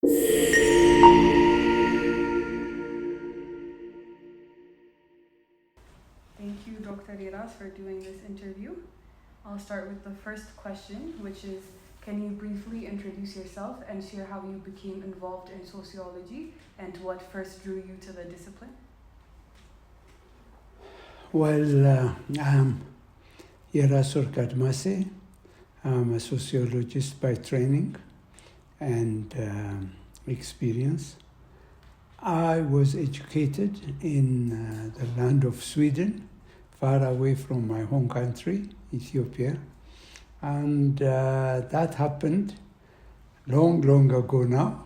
Thank you, Dr. Yeras, for doing this interview. I'll start with the first question, which is, can you briefly introduce yourself and share how you became involved in sociology and what first drew you to the discipline? Well, I'm Yeraswork Admassie. I'm a sociologist by training and experience. I was educated in the land of Sweden, far away from my home country, Ethiopia. And that happened long ago now,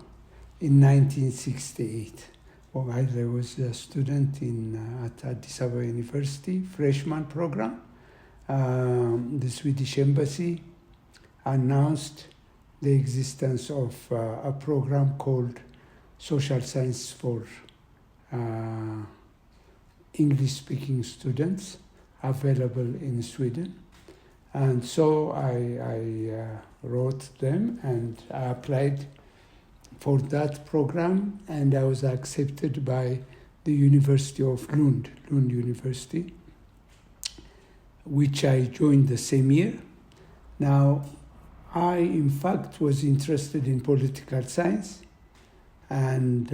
in 1968. While I was a student at Addis Ababa University, freshman program. The Swedish embassy announced the existence of a program called Social Science for English-speaking students available in Sweden. And so I wrote them and I applied for that program, and I was accepted by the University of Lund University, which I joined the same year. Now, I, in fact, was interested in political science, and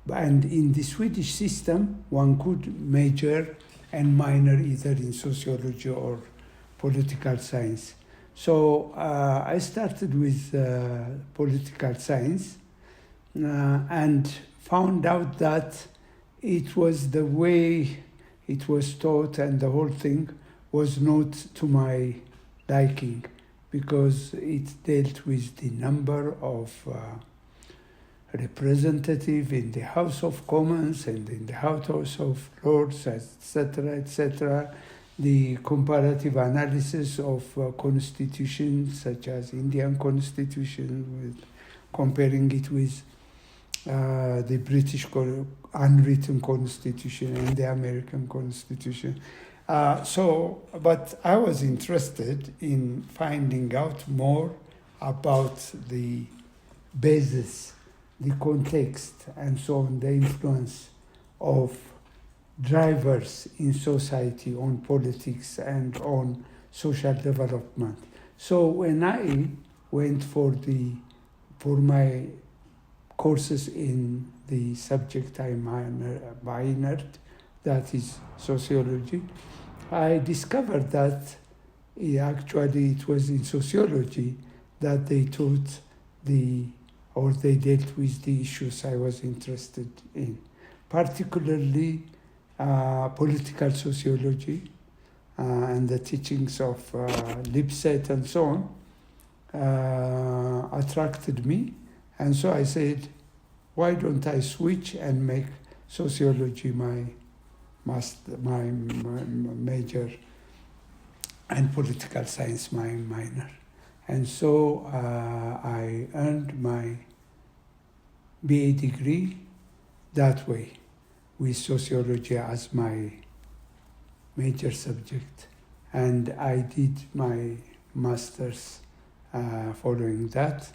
and in the Swedish system, one could major and minor either in sociology or political science. So I started with political science and found out that it was the way it was taught, and the whole thing was not to my liking, because it dealt with the number of representatives in the House of Commons and in the House of Lords, etc., the comparative analysis of constitutions, such as Indian constitution, with comparing it with the British unwritten constitution and the American constitution. But I was interested in finding out more about the basis, the context, and so on, the influence of drivers in society on politics and on social development. So when I went for my courses in the subject I minored, that is sociology, I discovered that actually it was in sociology that they taught they dealt with the issues I was interested in, particularly political sociology and the teachings of Lipset and so on attracted me. And so I said, why don't I switch and make sociology my major and political science my minor. And so I earned my BA degree that way, with sociology as my major subject. And I did my master's following that,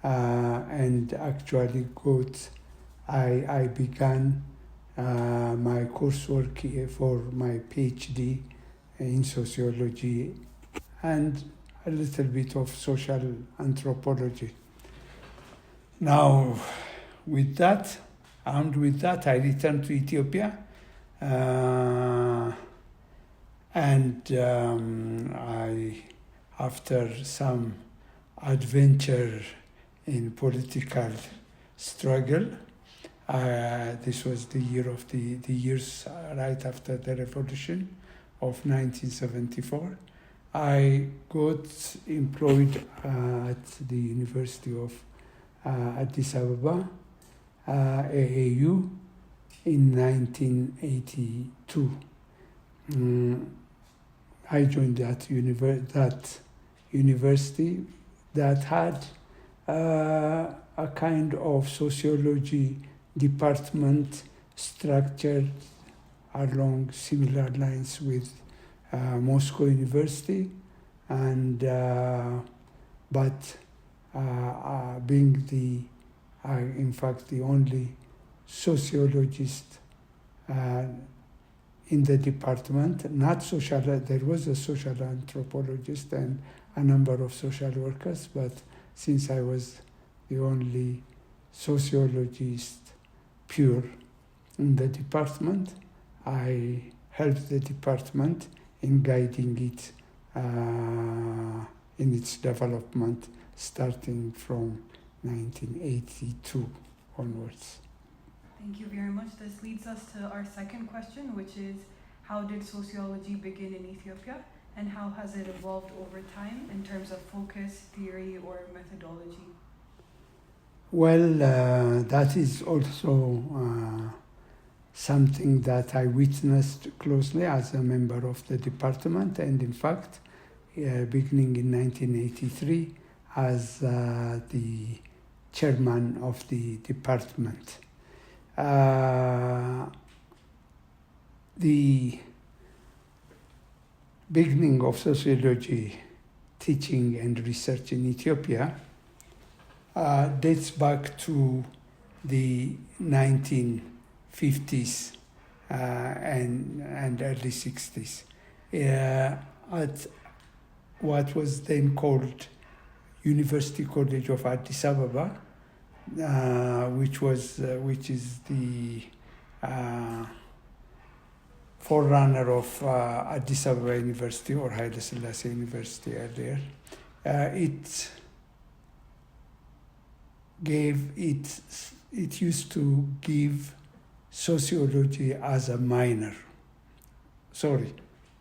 and actually I began my coursework for my PhD in sociology and a little bit of social anthropology. Now, armed with that, I returned to Ethiopia, after some adventure in political struggle, this was the years right after the revolution of 1974. I got employed at the University of Addis Ababa, AAU, in 1982. I joined that university that had a kind of sociology department structured along similar lines with Moscow University, and but being in fact, the only sociologist in the department, not social, there was a social anthropologist and a number of social workers, but since I was the only sociologist pure in the department, I helped the department in guiding it in its development starting from 1982 onwards. Thank you very much. This leads us to our second question, which is, how did sociology begin in Ethiopia, and how has it evolved over time in terms of focus, theory, or methodology? Well, that is also something that I witnessed closely as a member of the department, and in fact, beginning in 1983, as the chairman of the department. The beginning of sociology teaching and research in Ethiopia dates back to the 1950s and early 60s at what was then called University College of Addis Ababa, which is the forerunner of Addis Ababa University or Haile Selassie University earlier. It used to give sociology as a minor.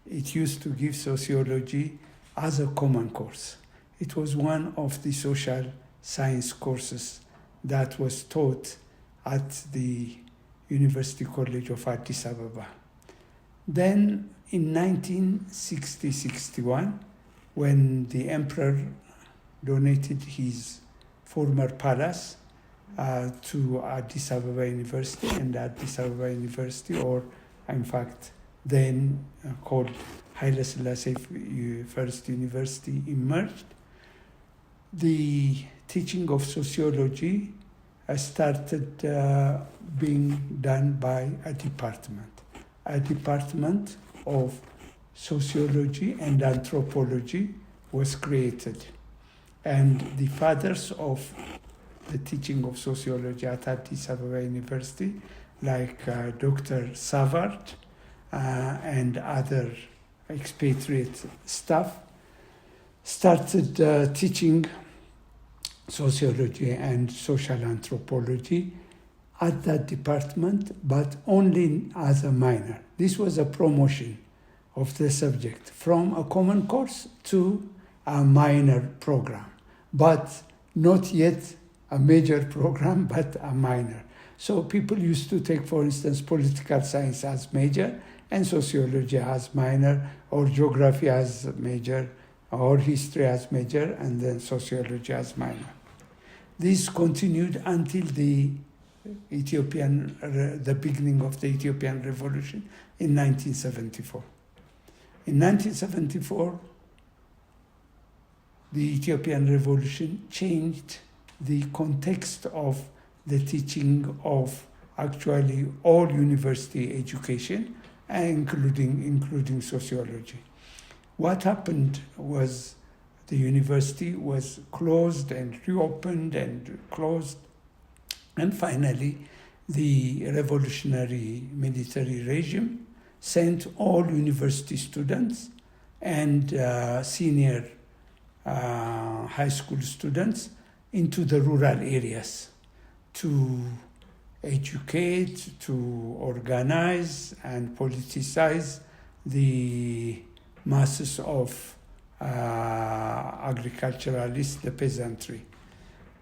It used to give sociology as a common course. It was one of the social science courses that was taught at the University College of Addis Ababa. Then in 1960-61, when the emperor donated his former palace to Addis Ababa University, and Addis Ababa University, or in fact then called Haile Selassie First University, emerged, the teaching of sociology started being done by a department of sociology and anthropology was created. And the fathers of the teaching of sociology at Addis Ababa University, like Dr. Savard and other expatriate staff, started teaching sociology and social anthropology at that department, but only as a minor. This was a promotion of the subject from a common course to a minor program, but not yet a major program, but a minor. So people used to take, for instance, political science as major and sociology as minor, or geography as major, or history as major, and then sociology as minor. This continued until the beginning of the Ethiopian Revolution in 1974. In 1974, the Ethiopian Revolution changed the context of the teaching of actually all university education, including sociology. What happened was the university was closed and reopened and closed, and finally the revolutionary military regime sent all university students and senior high school students into the rural areas to educate, to organize and politicize the masses of agriculturalists, the peasantry,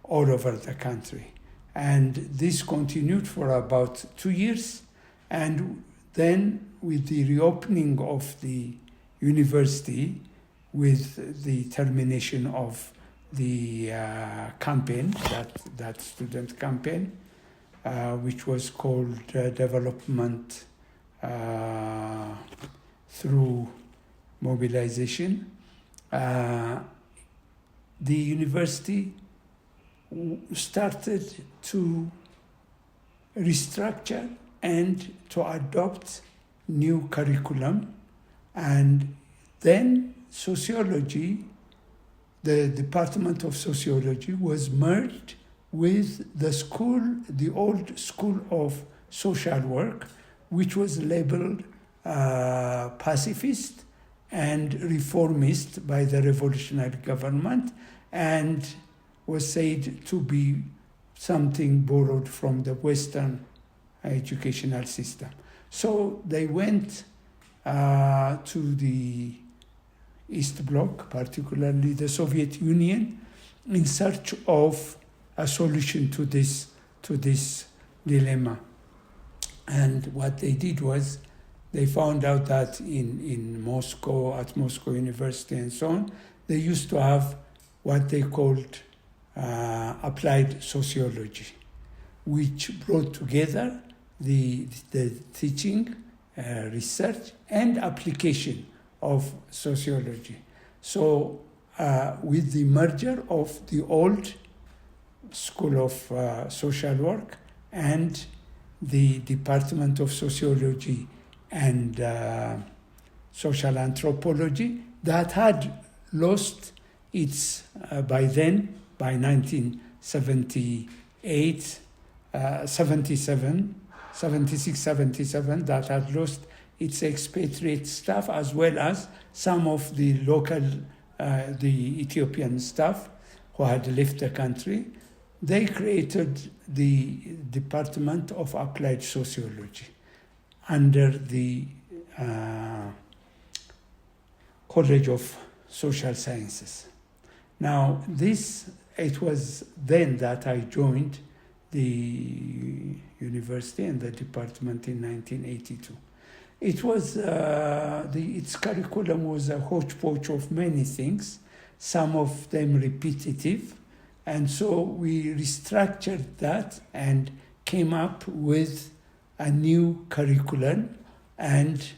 all over the country. And this continued for about 2 years. And then with the reopening of the university, with the termination of the campaign, that student campaign, which was called development through mobilization, the university started to restructure and to adopt new curriculum. And then sociology, the Department of Sociology, was merged with the old School of Social Work, which was labeled pacifist and reformist by the revolutionary government, and was said to be something borrowed from the Western educational system. So they went to the East Bloc, particularly the Soviet Union, in search of a solution to this dilemma. And what they did was they found out that in Moscow, at Moscow University and so on, they used to have what they called applied sociology, which brought together the teaching, research, and application of sociology. So with the merger of the old School of Social Work and the Department of Sociology and Social Anthropology, that had lost its, by 1978, 76, 77, that had lost its expatriate staff, as well as some of the local, the Ethiopian staff who had left the country. They created the Department of Applied Sociology under the College of Social Sciences. Now, it was then that I joined the university and the department in 1982. It was, its curriculum was a hodgepodge of many things, some of them repetitive, and so we restructured that and came up with a new curriculum and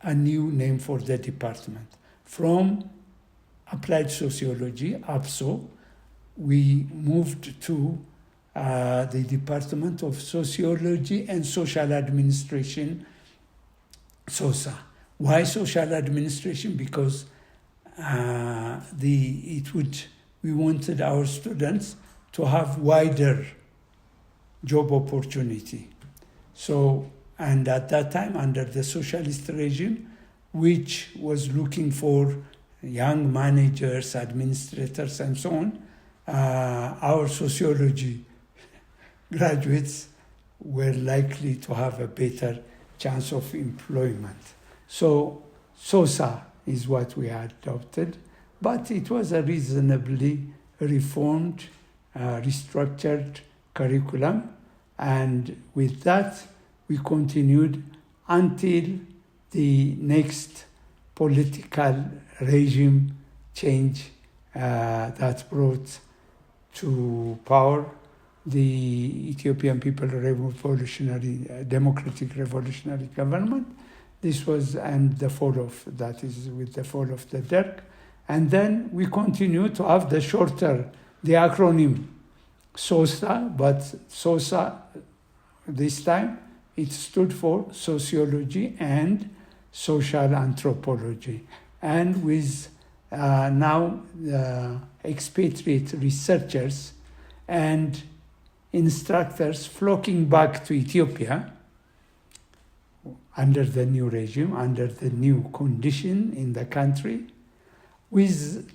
a new name for the department. From Applied Sociology, APSO, we moved to the Department of Sociology and Social Administration, SOSA. Why social administration? Because we wanted our students to have wider job opportunity. So, and at that time, under the socialist regime, which was looking for young managers, administrators, and so on, our sociology graduates were likely to have a better chance of employment. So SOSA is what we adopted, but it was a reasonably reformed, restructured curriculum, and with that we continued until the next political regime change that brought to power the Ethiopian Democratic Revolutionary Government. This was, and the fall of, that is with the fall of the Derg. And then we continue to have the shorter, the acronym SOSA, but SOSA this time, it stood for Sociology and Social Anthropology. And with now expatriate researchers and instructors flocking back to Ethiopia under the new regime, under the new condition in the country,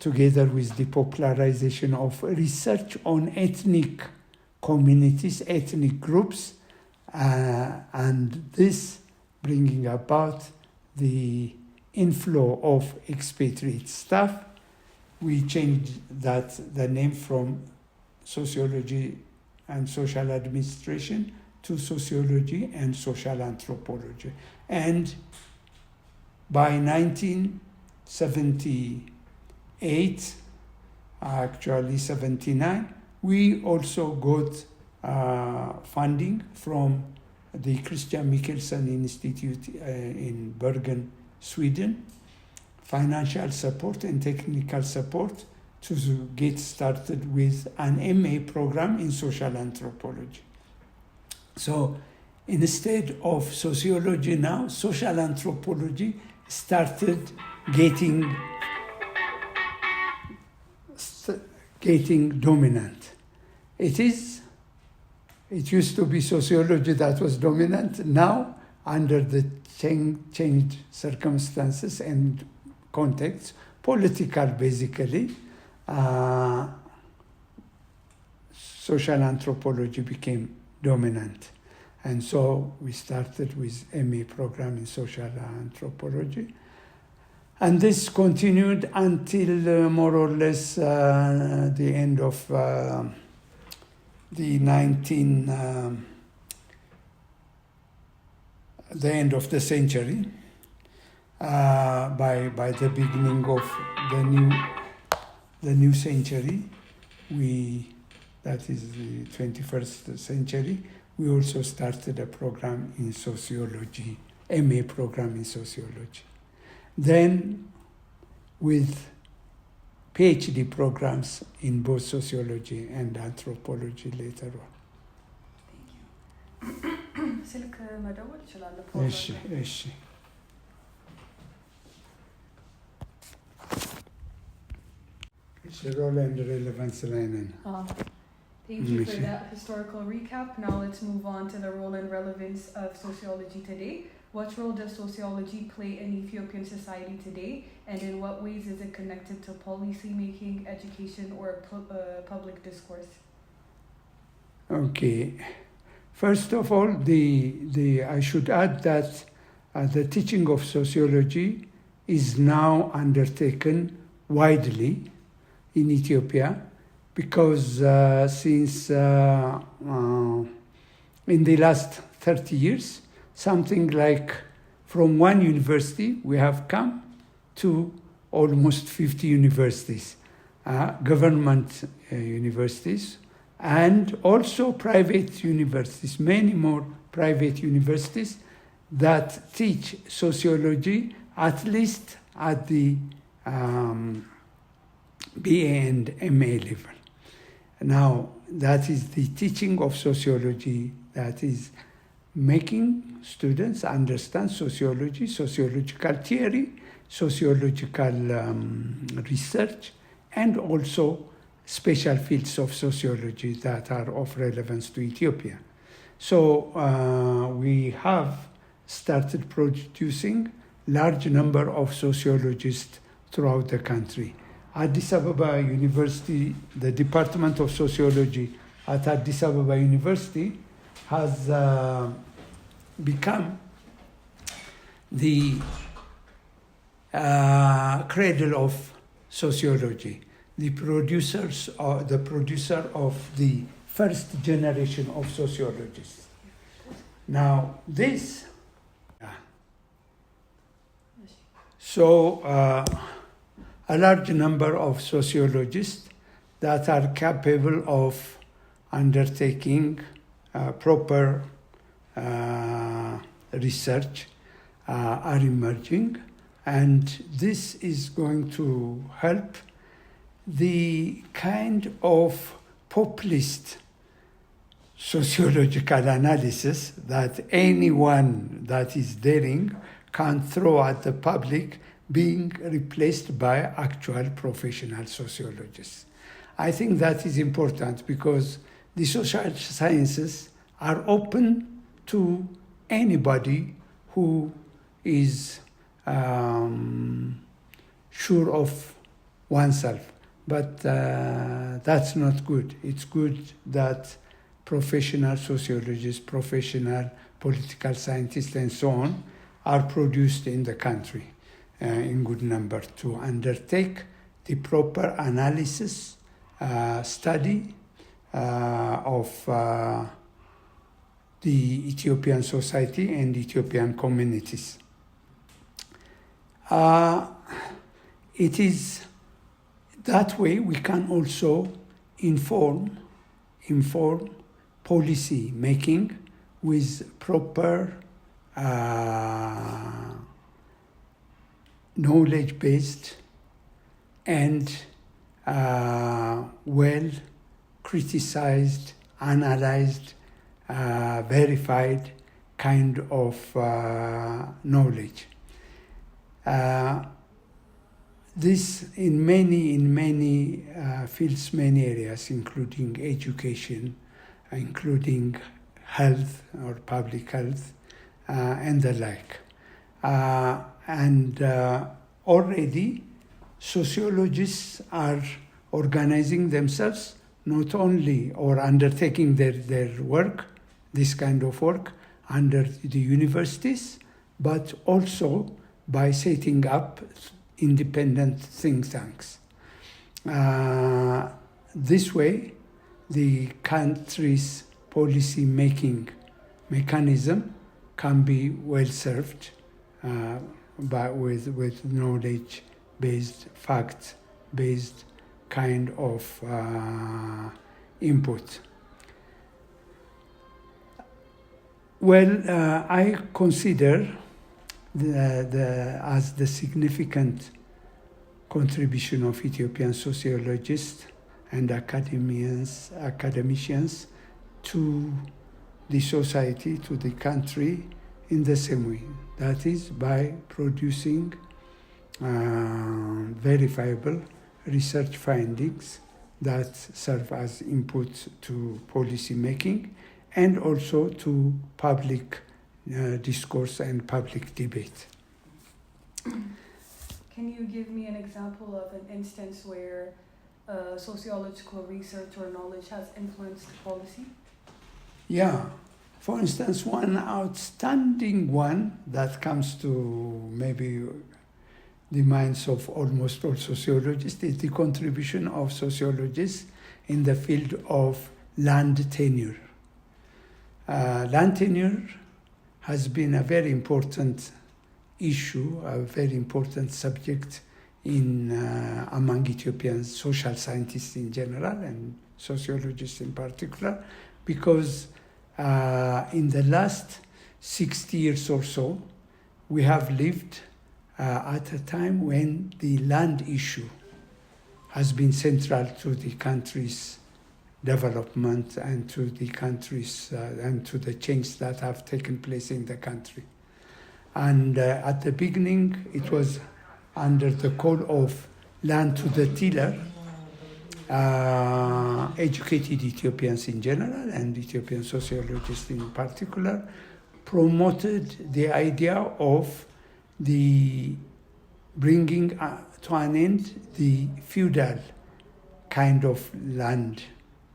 together with the popularization of research on ethnic communities, ethnic groups, and this bringing about the inflow of expatriate staff. We changed the name from Sociology and Social Administration to Sociology and Social Anthropology. And by 1978, actually 79, we also got funding from the Christian Michelsen Institute in Bergen, Sweden, financial support and technical support to get started with an MA program in social anthropology. So instead of sociology now, social anthropology started getting dominant. It used to be sociology that was dominant. Now, under the changed circumstances and contexts, political basically, social anthropology became dominant. And so we started with MA program in social anthropology. And this continued until more or less the end of the end of the century. By the beginning of the new century, that is the 21st century, we also started a program in sociology, MA program in sociology. Then with PhD programs in both sociology and anthropology later on. Thank you. ስልክ መደወል እችላለሁ። እሺ role and relevance ላይ ነን። Thank you for that historical recap. Now let's move on to the role and relevance of sociology today. What role does sociology play in Ethiopian society today, and in what ways is it connected to policy making, education, or public discourse? Okay. First of all, I should add that the teaching of sociology is now undertaken widely in Ethiopia, because since in the last 30 years, something like from one university, we have come to almost 50 universities, government universities, and also private universities, many more private universities that teach sociology at least at the BA and MA level. Now, that is the teaching of sociology, that is making students understand sociology, sociological theory, sociological research, and also special fields of sociology that are of relevance to Ethiopia. So we have started producing large number of sociologists throughout the country. Addis Ababa University, the Department of Sociology at Addis Ababa University has become the cradle of sociology, the producer of the first generation of sociologists. Now this, a large number of sociologists that are capable of undertaking proper research are emerging, and this is going to help the kind of populist sociological analysis that anyone that is daring can throw at the public, being replaced by actual professional sociologists. I think that is important because the social sciences are open to anybody who is sure of oneself. But that's not good. It's good that professional sociologists, professional political scientists, and so on are produced in the country in good number to undertake the proper analysis, study of the Ethiopian society and Ethiopian communities. It is that way we can also inform policy making with proper knowledge-based and well criticized, analyzed, verified kind of knowledge. This in many fields, many areas, including education, including health or public health, and the like. And already sociologists are organizing themselves, not only or undertaking their work, this kind of work, under the universities, but also by setting up independent think tanks. This way, the country's policy making mechanism can be well served with knowledge-based, fact-based kind of input. Well, I consider as the significant contribution of Ethiopian sociologists and academicians to the society, to the country, in the same way. That is, by producing verifiable research findings that serve as input to policy making and also to public discourse and public debate. Can you give me an example of an instance where sociological research or knowledge has influenced policy? Yeah. For instance, one outstanding one that comes to maybe the minds of almost all sociologists is the contribution of sociologists in the field of land tenure. Land tenure has been a very important issue, a very important subject among Ethiopian social scientists in general and sociologists in particular, because in the last 60 years or so, we have lived at a time when the land issue has been central to the country's development and to the country's and to the change that have taken place in the country. And at the beginning, it was under the call of land to the tiller. Educated Ethiopians in general and Ethiopian sociologists in particular promoted the idea of the bringing to an end the feudal kind of land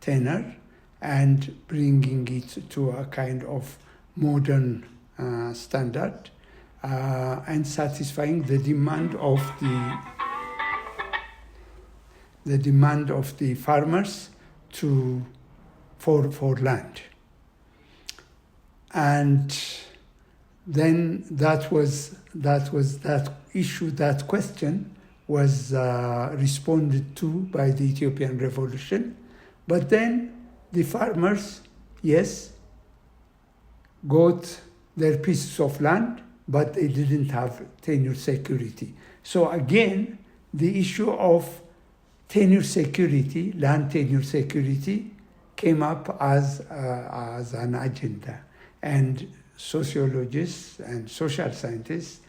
tenure and bringing it to a kind of modern standard and satisfying the demand of the farmers for land. And then that question was responded to by the Ethiopian Revolution. But then the farmers, yes, got their pieces of land, but they didn't have tenure security. So again, the issue of tenure security, land tenure security, came up as an agenda. And sociologists and social scientists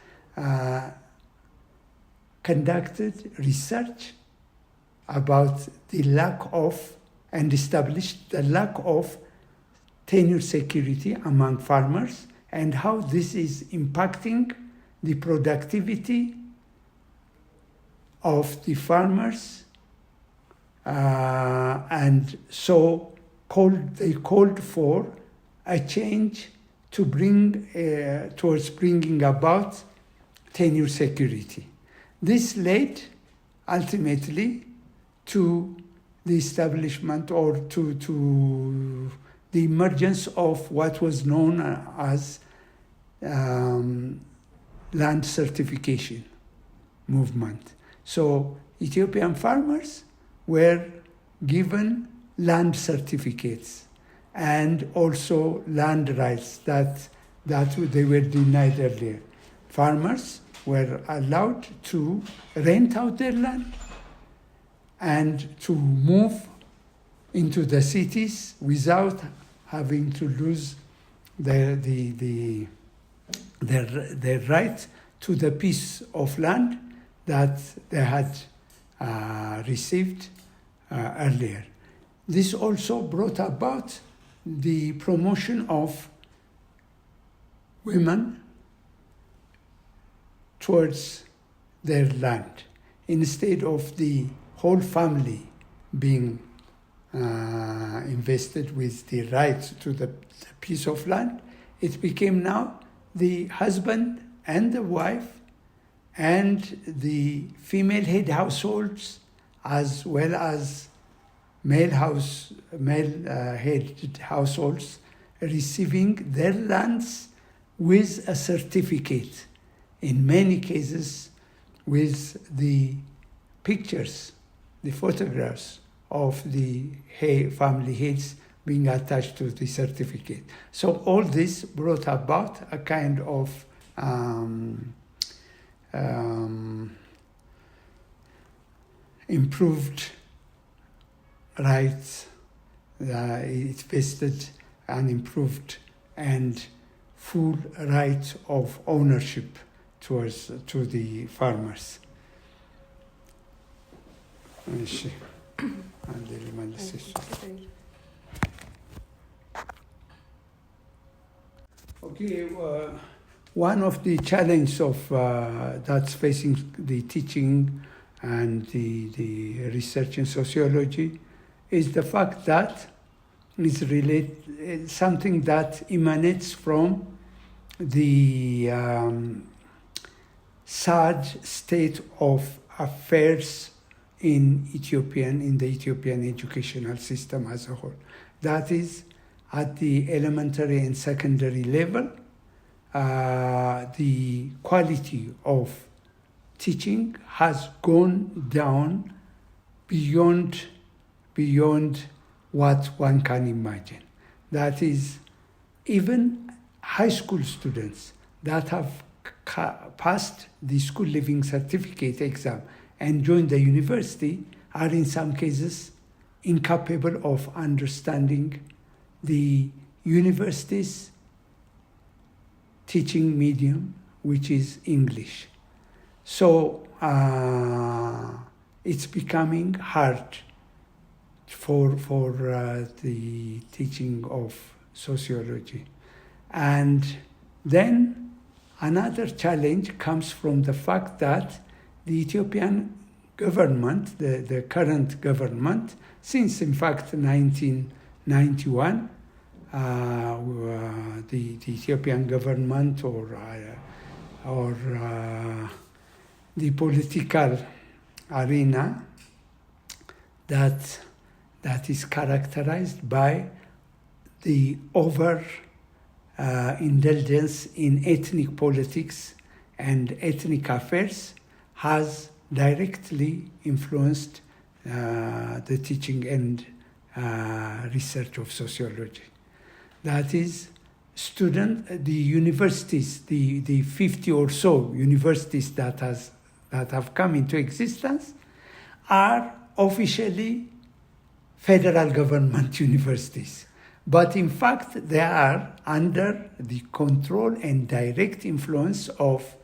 conducted research about the lack of, and established the lack of tenure security among farmers and how this is impacting the productivity of the farmers. And so they called for a change to bring towards bringing about tenure security. This led ultimately to the establishment or to the emergence of what was known as land certification movement. So Ethiopian farmers were given land certificates and also land rights that they were denied earlier. Farmers were allowed to rent out their land and to move into the cities without having to lose their right to the piece of land that they had received earlier. This also brought about the promotion of women towards their land. Instead of the whole family being invested with the right to the piece of land, it became now the husband and the wife and the female head households as well as male head households receiving their lands with a certificate, in many cases with the pictures, the photographs of the family heads being attached to the certificate. So all this brought about a kind of improved rights. It vested an improved and full right of ownership to the farmers. Okay, one of the challenges of that's facing the teaching and the research in sociology is the fact that it's something that emanates from the sad state of affairs in the Ethiopian educational system as a whole. That is, at the elementary and secondary level, the quality of teaching has gone down beyond what one can imagine. That is, even high school students that have passed the school living certificate exam and joined the university are in some cases incapable of understanding the university's teaching medium, which is English. So it's becoming hard for the teaching of sociology. And then another challenge comes from the fact that the Ethiopian government, the current government, since in fact 1991, the Ethiopian government or the political arena that is characterized by the indulgence in ethnic politics and ethnic affairs has directly influenced the teaching and research of sociology. That is, the universities, the 50 or so universities that have come into existence are officially federal government universities. But in fact, they are under the control and direct influence of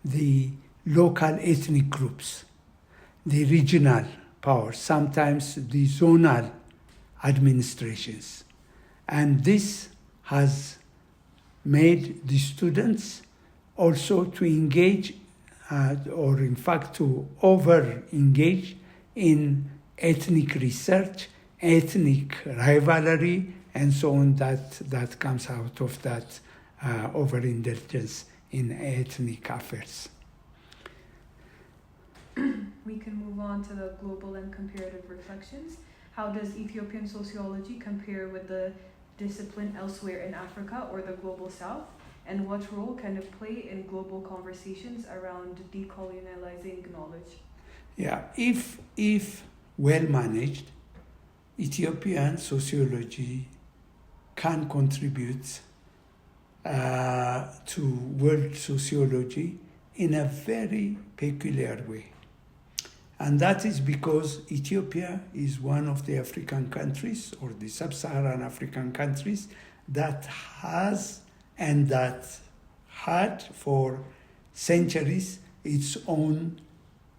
the local ethnic groups, the regional powers, sometimes the zonal administrations. And this has made the students also to engage, or in fact to over-engage in ethnic research, ethnic rivalry, and so on, that comes out of that overindulgence in ethnic affairs. We can move on to the global and comparative reflections. How does Ethiopian sociology compare with the discipline elsewhere in Africa or the global south? And what role can it play in global conversations around decolonizing knowledge? Yeah, if well managed, Ethiopian sociology can contribute to world sociology in a very peculiar way. And that is because Ethiopia is one of the African countries, or the sub-Saharan African countries, that has and that had for centuries its own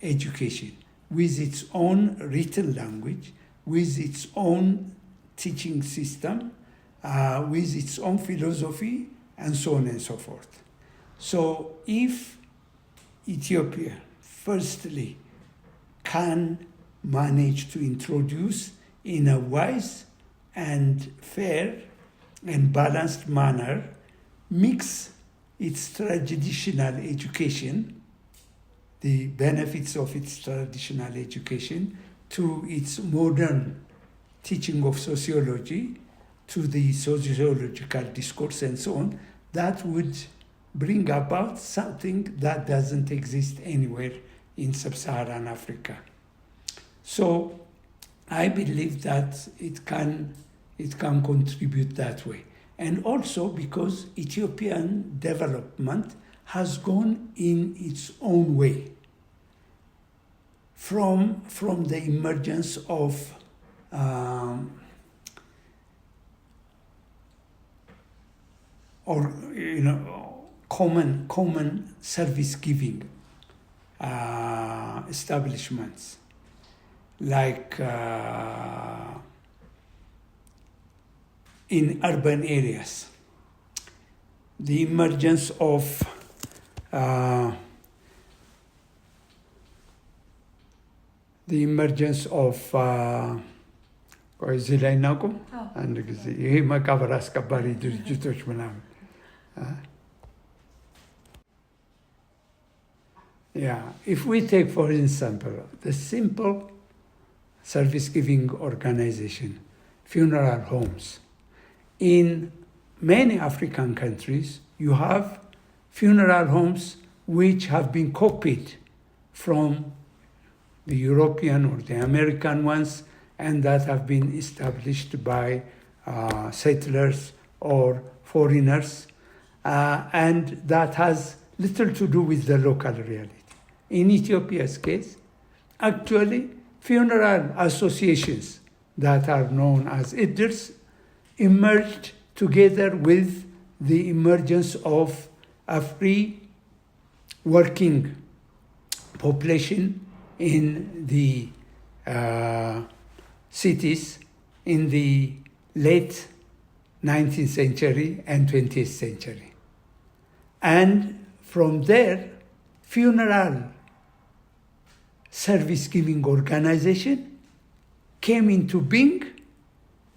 education, with its own written language, with its own teaching system, with its own philosophy, and so on and so forth. So if Ethiopia, firstly, can manage to introduce in a wise and fair and balanced manner, mix its traditional education, the benefits of its traditional education, to its modern teaching of sociology, to the sociological discourse and so on, that would bring about something that doesn't exist anywhere in sub-Saharan Africa. So I believe that it can contribute that way. And also because Ethiopian development has gone in its own way from the emergence of common service giving establishments like in urban areas, the emergence of እዚህ ላይ እናቁም አንድ ጊዜ ይሄ መቃብር አስከባሪ ድርጅቶች ምናምን if we take for example the simple service giving organization, funeral homes. In many African countries, you have funeral homes which have been copied from the European or the American ones, and that have been established by settlers or foreigners, and that has little to do with the local reality. In Ethiopia's case, actually, funeral associations that are known as Elders emerged together with the emergence of a free working population in the cities in the late 19th century and 20th century. And from there, funeral service-giving organization came into being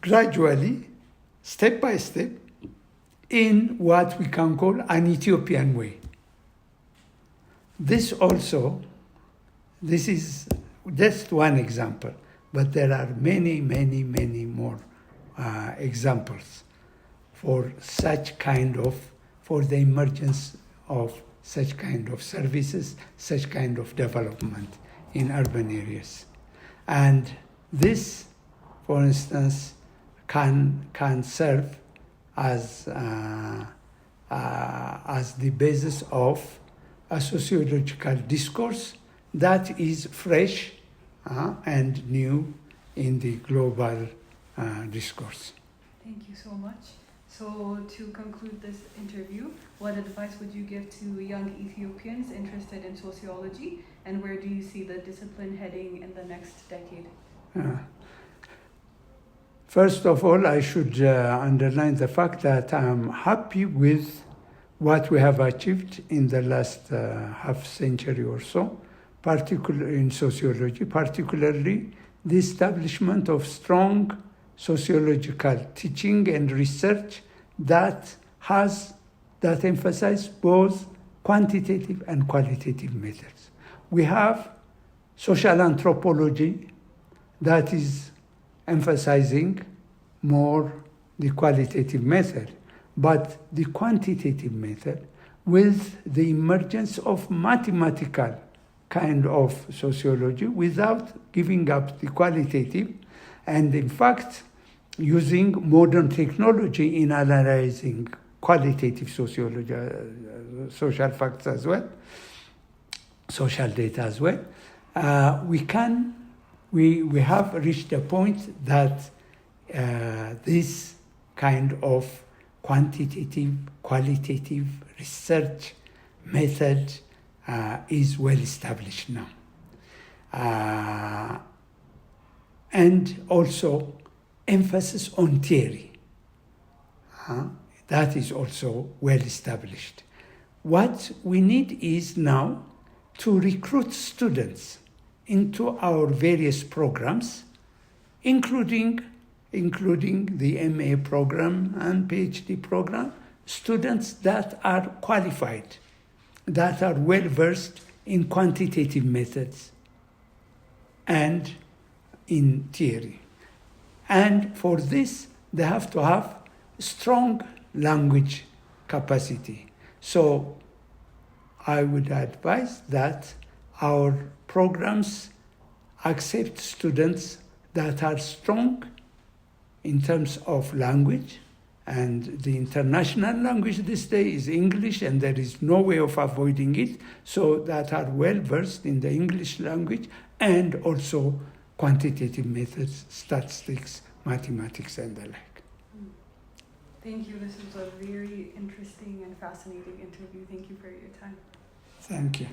gradually, step by step, in what we can call an Ethiopian way. This is just one example, but there are many, many, many more examples for the emergence of such kind of services, such kind of development in urban areas. And this, for instance, can serve as the basis of a sociological discourse that is fresh and new in the global discourse. Thank you so much. So to conclude this interview, what advice would you give to young Ethiopians interested in sociology, and where do you see the discipline heading in the next decade? First of all, I should underline the fact that I'm happy with what we have achieved in the last half century or so, particularly in sociology, particularly the establishment of strong sociological teaching and research that emphasize both quantitative and qualitative methods. We have social anthropology that is emphasizing more the qualitative method, but the quantitative method with the emergence of mathematical kind of sociology without giving up the qualitative, and in fact using modern technology in analyzing qualitative sociology, social facts as well, social data as well. we have reached a point that this kind of quantitative, qualitative research method is well established now. And also emphasis on theory. That is also well established. What we need is now to recruit students into our various programs, including the MA program and PhD program, students that are qualified, that are well versed in quantitative methods and in theory. And for this, they have to have strong language capacity. So I would advise that our programs accept students that are strong in terms of language, and the international language this day is English, and there is no way of avoiding it, so that are well versed in the English language, and also quantitative methods, statistics, mathematics, and the like. Thank you. This was a very interesting and fascinating interview. Thank you for your time. Thank you.